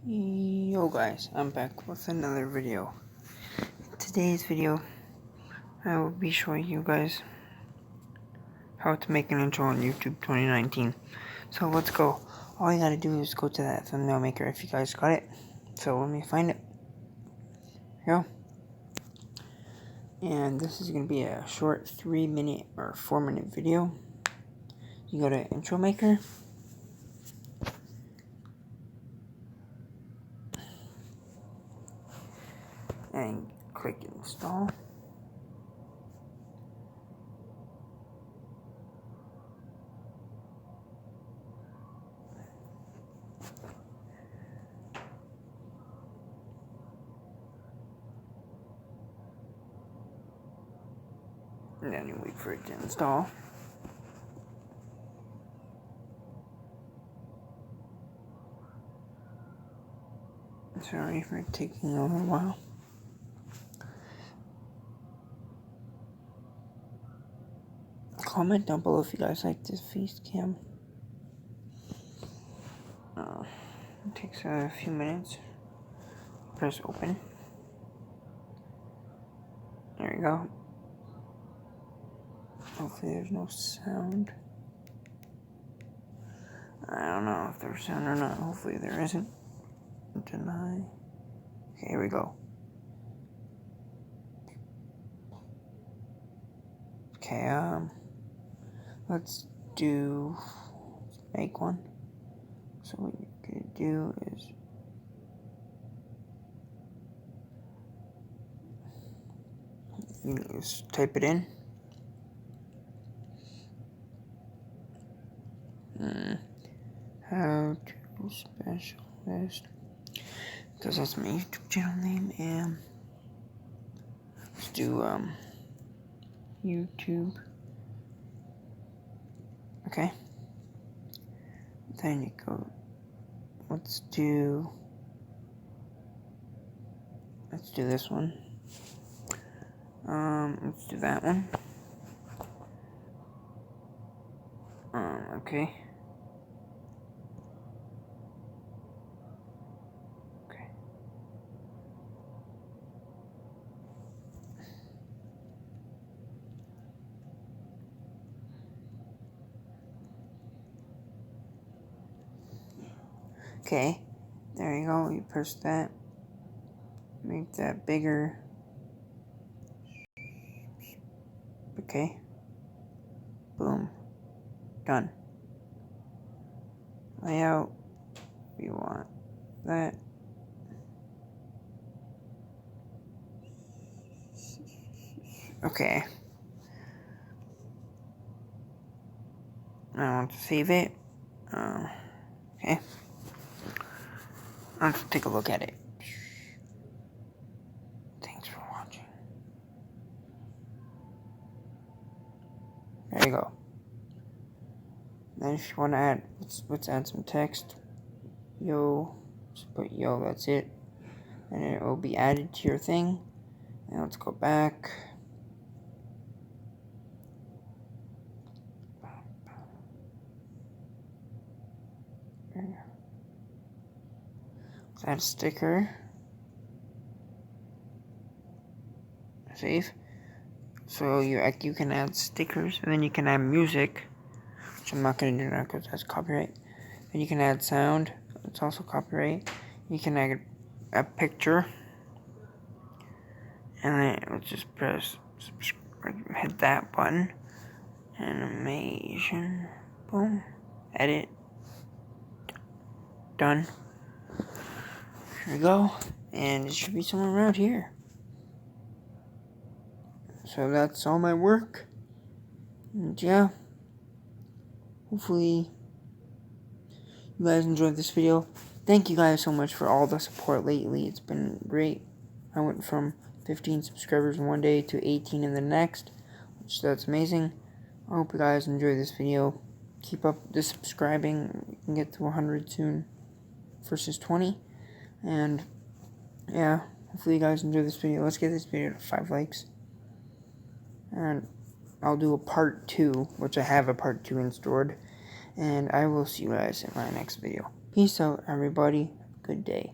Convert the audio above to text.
Yo guys, I'm back with another video. In today's video, I will be showing you guys how to make an intro on YouTube 2019. So let's go. All you gotta do is go to that thumbnail maker if you guys got it. So let me find it. Here we go. And this is gonna be a short 3-minute or 4-minute video. You go to intro maker. And click install. And then you wait for it to install. Sorry for taking a little while. Comment down below if you guys like this face cam. It takes a few minutes. Press open. There you go. Hopefully there's no sound. I don't know if there's sound or not. Hopefully there isn't. Deny. Okay, here we go. Okay, let's make one. So what you're gonna do is you just type it in. How to specialist, because that's my YouTube channel name, and let's do YouTube. Okay. Then you go. Let's do this one. Let's do that one. Okay. Okay, there you go. You press that. Make that bigger. Okay. Boom. Done. Layout. We want that. Okay. I want to save it. Okay. Let's take a look at it. Thanks for watching. There you go. Then if you want to add, let's add some text. Yo, just put yo, that's it. And it will be added to your thing. And let's go back. Let's add a sticker. Save. So you can add stickers, and then you can add music, which I'm not going to do now because that's copyright. Then you can add sound. It's also copyright. You can add a picture. And then let's just press subscribe, hit that button. Animation. Boom. Edit. Done. Here we go. And it should be somewhere around here. So that's all my work. And yeah. Hopefully you guys enjoyed this video. Thank you guys so much for all the support lately. It's been great. I went from 15 subscribers in one day to 18 in the next, which that's amazing. I hope you guys enjoy this video. Keep up the subscribing. We can get to 100 soon versus 20. And yeah, hopefully you guys enjoy this video. Let's get this video to 5 likes. And I'll do a part 2, which I have a part 2 in stored. And I will see you guys in my next video. Peace out, everybody. good day.